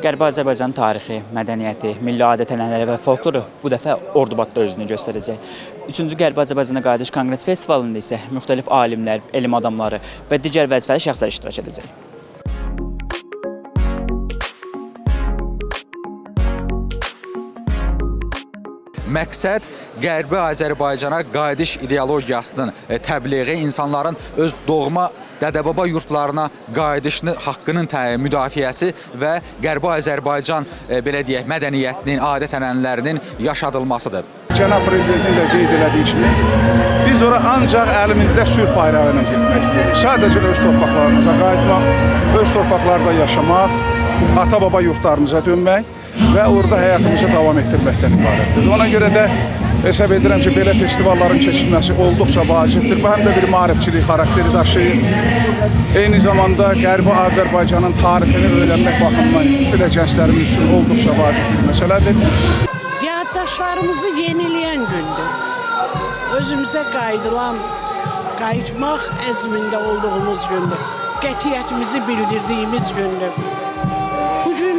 Qərbi Azərbaycan tarixi, mədəniyyəti, milli adət-ənənələri və folkloru bu dəfə Ordubadda özünü göstərəcək. 3-cü Qərbi Azərbaycana Qayıdış Konqres Festivalında isə müxtəlif alimlər, elm adamları və digər vəzifəli şəxslər iştirak edəcək. Məqsəd Qərbi Azərbaycana qayıdış ideologiyasının təbliği, insanların öz doğma dədə-baba yurtlarına qayıdışını, haqqının müdafiəsi və Qərbi Azərbaycan belə deyək, mədəniyyətinin, adət-ənənələrinin yaşadılmasıdır. Cənab Prezidentin də qeyd elədiyi kimi, biz ora ancaq əlimizdə sülh bayrağı ilə getmək istəyirik. Sadəcə öz torpaqlarımıza qayıtmaq, öz torpaqlarda yaşamaq, ata-baba yurtlarımıza dönmək və orada həyatımızı davam etdirməkdən ibarətdir. Ona görə də hesab edirəm ki, belə festivalların keçirilməsi olduqca vacibdir. Bu həm də bir maarifçilik xarakteri daşıyır. Eyni zamanda Qərbi Azərbaycanın tarixini öyrənmək baxımından xüsusilə gənclərimiz üçün olduqca vacib bir məsələdir. Yaddaşlarımızı yeniləyən gündür. Özümüzə qayıtmaq əzmində olduğumuz gündür. Qətiyyətimizi bildirdiyimiz gündür. Bugün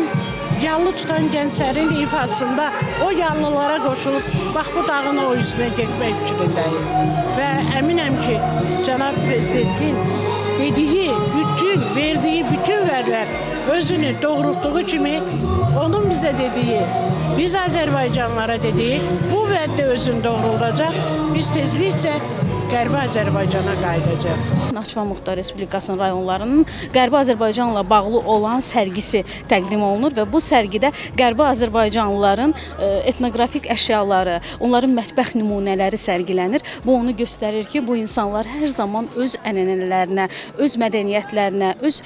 yallı tutan gənclərin ifasında o yallılara qoşulub, bax bu dağın o üzünə getmək fikrindəyim. Və əminəm ki, Cənab Prezidentin dediyi bütün, verdiyi bütün vədlər özünü doğrultduğu kimi, onun bizə dediyi, biz Azərbaycanlara dediyi, bu vəd də özünü doğruldacaq. Biz tezlikcə Qərbi Azərbaycana qayıdacaq. Naxçıvan Muxtar Respublikasının rayonlarının Qərbi Azərbaycanla bağlı olan sərgisi təqdim olunur və bu sərgidə Qərbi Azərbaycanlıların etnoqrafik əşyaları, onların mətbəx nümunələri sərgilənir. Bu onu göstərir ki, bu insanlar hər zaman öz ənənələrinə, öz mədəniyyətlərinə, öz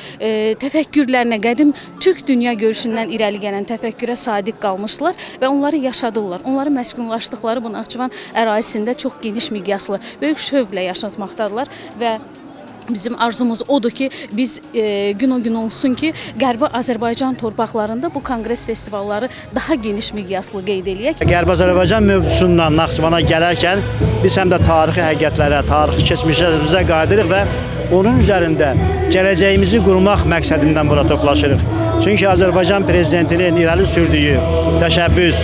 təfəkkürlərinə, qədim türk dünya görüşündən irəli gələn təfəkkürə sadiq qalmışlar və onları yaşadırlar. Onları məskunlaşdıqları bu Naxçıvan ərazisində çox geniş miqyaslı, böyük şövqlə yaşatmaqdadırlar və bizim arzumuz odur ki, biz gün o gün olsun ki, Qərbi Azərbaycan torpaqlarında bu konqres festivalları daha geniş miqyaslı qeyd eləyək. Qərbi Azərbaycan mövzusundan Naxçıvana gələrkən biz həm də tarixi həqiqətlərə, tarixi keçmişimizə qayıdırıq və onun üzərində gələcəyimizi qurmaq məqsədindən bura toplaşırıq. Çünki Azərbaycan Prezidentinin irəli sürdüyü təşəbbüs,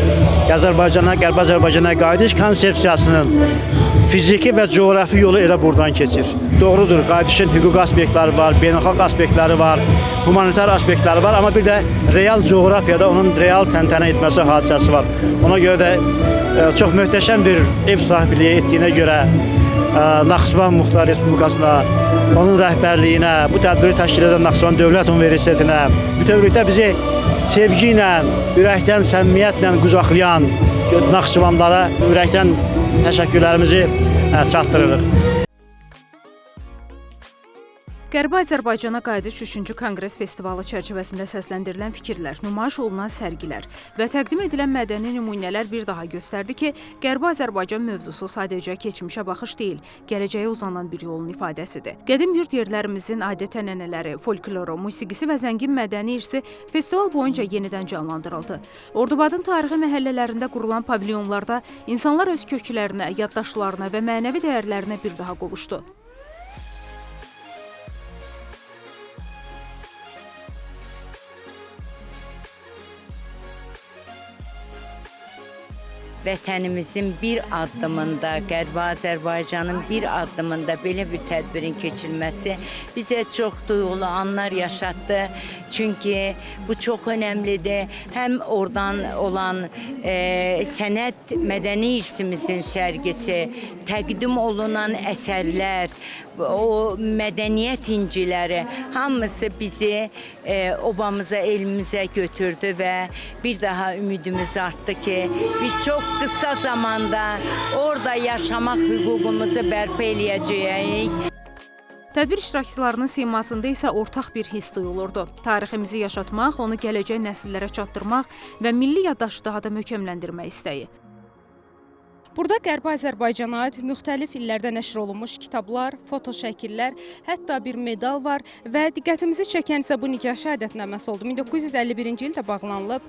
Qərbi Azərbaycana qayıdış konsepsiyasının fiziki və coğrafi yolu elə buradan keçir. Doğrudur, qayıdışın hüquq aspektləri var, beynəlxalq aspektləri var, humanitar aspektləri var, amma bir də real coğrafiyada onun real təntənə etməsi hadisəsi var. Ona görə də çox möhtəşəm bir ev sahibliyi etdiyinə görə Naxçıvan Muxtar Respublikasına, onun rəhbərliyinə, bu tədbiri təşkil edən Naxçıvan Dövlət Universitetinə, bütövlükdə bizi sevgi ilə, ürəkdən, səmimiyyətlə qucaqlayan Naxçıvanlara ürəkdən təşəkkürlərimizi çatdırırıq. Qərbi Azərbaycana Qayıdış 3-cü Konqres Festivalı çərçivəsində səsləndirilən fikirlər, nümayiş olunan sərgilər və təqdim edilən mədəni nümunələr bir daha göstərdi ki, Qərbi Azərbaycan mövzusu sadəcə keçmişə baxış deyil, gələcəyə uzanan bir yolun ifadəsidir. Qədim yurd yerlərimizin adət-ənənələri, folkloru, musiqisi və zəngin mədəni irsi festival boyunca yenidən canlandırıldı. Ordubadın tarixi məhəllələrində qurulan pavilyonlarda insanlar öz köklərinə, yaddaşlarına və mənəvi dəyərlərinə bir daha qovuşdu. Vətənimizin bir addımında, Qərbi Azərbaycanın bir addımında belə bir tədbirin keçirilməsi bizə çox duyğulu anlar yaşatdı. Çünki bu çox önəmlidir. Həm oradan olan sənət, mədəni irsimizin sərgisi, təqdim olunan əsərlər, o mədəniyyət inciləri hamısı bizi obamıza, elmimizə götürdü və bir daha ümidimiz artdı ki, biz çox qısa zamanda orada yaşamaq hüququmuzu bərpa eləyəcəyik. Tədbir iştirakçılarının simasında isə ortaq bir hiss duyulurdu. Tariximizi yaşatmaq, onu gələcək nəsillərə çatdırmaq və milli yaddaşı daha da möhkəmləndirmək istəyi. Burada Qərbi Azərbaycana aid müxtəlif illərdə nəşr olunmuş kitablar, foto şəkillər, hətta bir medal var və diqqətimizi çəkən isə bu nikah şəhadətnaməsi oldu. 1951-ci ildə bağlanılıb.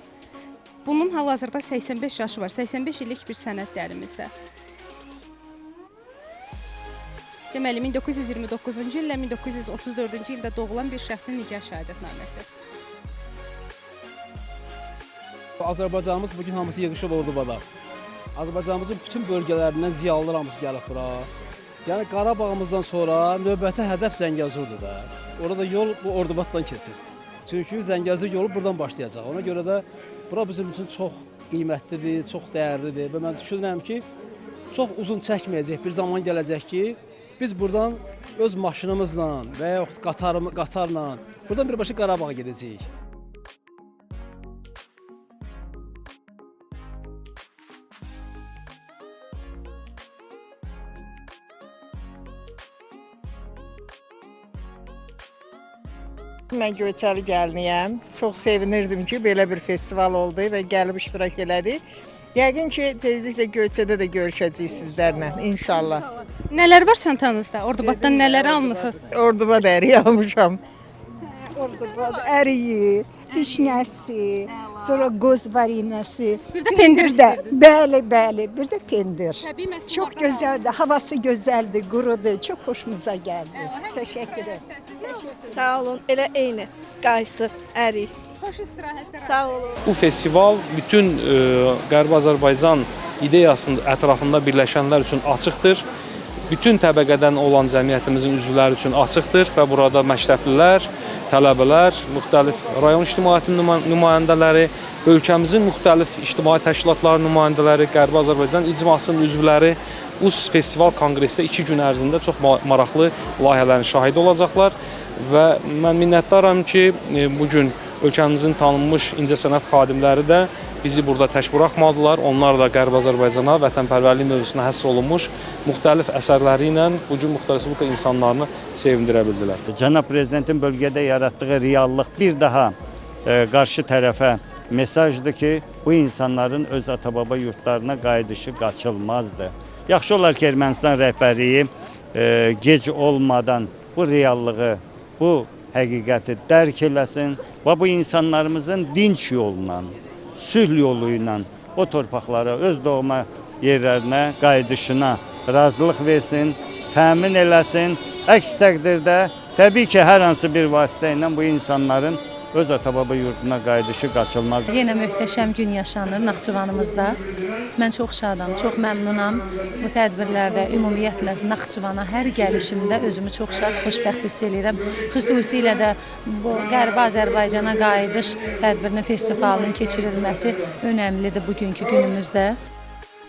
Bunun hal-hazırda 85 yaşı var, 85 illik bir sənətdir əlimizdə. Deməli, 1929-cu illə 1934-cü ildə doğulan bir şəxsin nikah şəhadətnaməsi. Azərbaycanımız bugün hamısı yığışıb Ordubada. Azərbaycanımızın bütün bölgələrindən ziyalılar hamısı gəlib bura. Yəni Qarabağımızdan sonra növbəti hədəf Zəngəzurdur da. Orada yol bu Ordubaddan keçir. Çünki Zəngəzur yolu buradan başlayacaq. Ona görə də bura bizim üçün çox qiymətlidir, çox dəyərlidir və mən düşünürəm ki, çox uzun çəkməyəcək bir zaman gələcək ki, biz buradan öz maşınımızla və yaxud qatarla buradan birbaşa Qarabağa gedəcəyik. Mən Göyçəli gəliniyəm. Çox sevinirdim ki, belə bir festival oldu və gəlib iştirak elədik. Yəqin ki, tezliklə Göyçədə də görüşəcəyik sizlərlə, inşallah. Nələr var çantanızda? Ordubaddan nələr almısınız? Ordubad əriyi almışam. Ordubad əriyi, vişnəsi, sonra qoz varinəsi. Bir də pendir istədiniz. Bəli, bir də pendir. Təbii məhsullardan Çox gözəldir, havası gözəldir, qurudur, çox xoşumuza gəldi. Təşəkkür edirəm. Sağ olun, elə eyni. Qaysı, ərik. Xoş istirahətlər. Sağ olun. Bu festival bütün Qərbi Azərbaycan ideyasının ətrafında birləşənlər üçün açıqdır. Bütün təbəqədən olan cəmiyyətimizin üzvləri üçün açıqdır və burada məktəblilər, tələbələr, müxtəlif rayon ictimaiyyətinin nümayəndələri, ölkəmizin müxtəlif ictimai təşkilatlarının nümayəndələri, Qərbi Azərbaycan icmasının üzvləri bu festival konqresdə 2 gün ərzində çox maraqlı layihələrin şahidi olacaqlar və mən minnətdaram ki, bugün ölkəmizin tanınmış incəsənət xadimləri də bizi burada tək buraxmadılar. Onlar da Qərbi Azərbaycana, vətənpərvərlik mövzusuna həsr olunmuş müxtəlif əsərləri ilə bugün müxtəlif respublika insanlarını sevindirə bildilər. Cənab Prezidentin bölgədə yaratdığı reallıq bir daha qarşı tərəfə mesajdır ki, bu insanların öz ata-baba yurtlarına qayıdışı qaçılmazdır. Yaxşı olar ki, Ermənistan rəhbərliyi gec olmadan bu reallığı, bu həqiqəti dərk eləsin və bu insanlarımızın dinç yolla, sülh yolu ilə o torpaqlara, öz doğma yerlərinə qayıdışına razılıq versin, təmin eləsin. Əks təqdirdə təbii ki, hər hansı bir vasitə ilə bu insanların öz ata-baba yurduna qayıdışı qaçılmaz. Yenə möhtəşəm gün yaşanır Naxçıvanımızda. Mən çox şadam, çox məmnunam. Bu tədbirlərdə ümumiyyətlə Naxçıvana hər gəlişimdə özümü çox şad, xoşbəxt hiss edirəm. Xüsusilə də bu Qərbi Azərbaycana qayıdış tədbirinin, festivalının keçirilməsi önəmlidir bugünkü günümüzdə.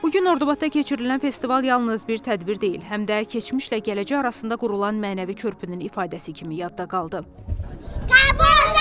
Bugün Ordubadda keçirilən festival yalnız bir tədbir deyil, həm də keçmişlə gələcək arasında qurulan mənəvi körpünün ifadəsi kimi yadda qaldı. Qəbul!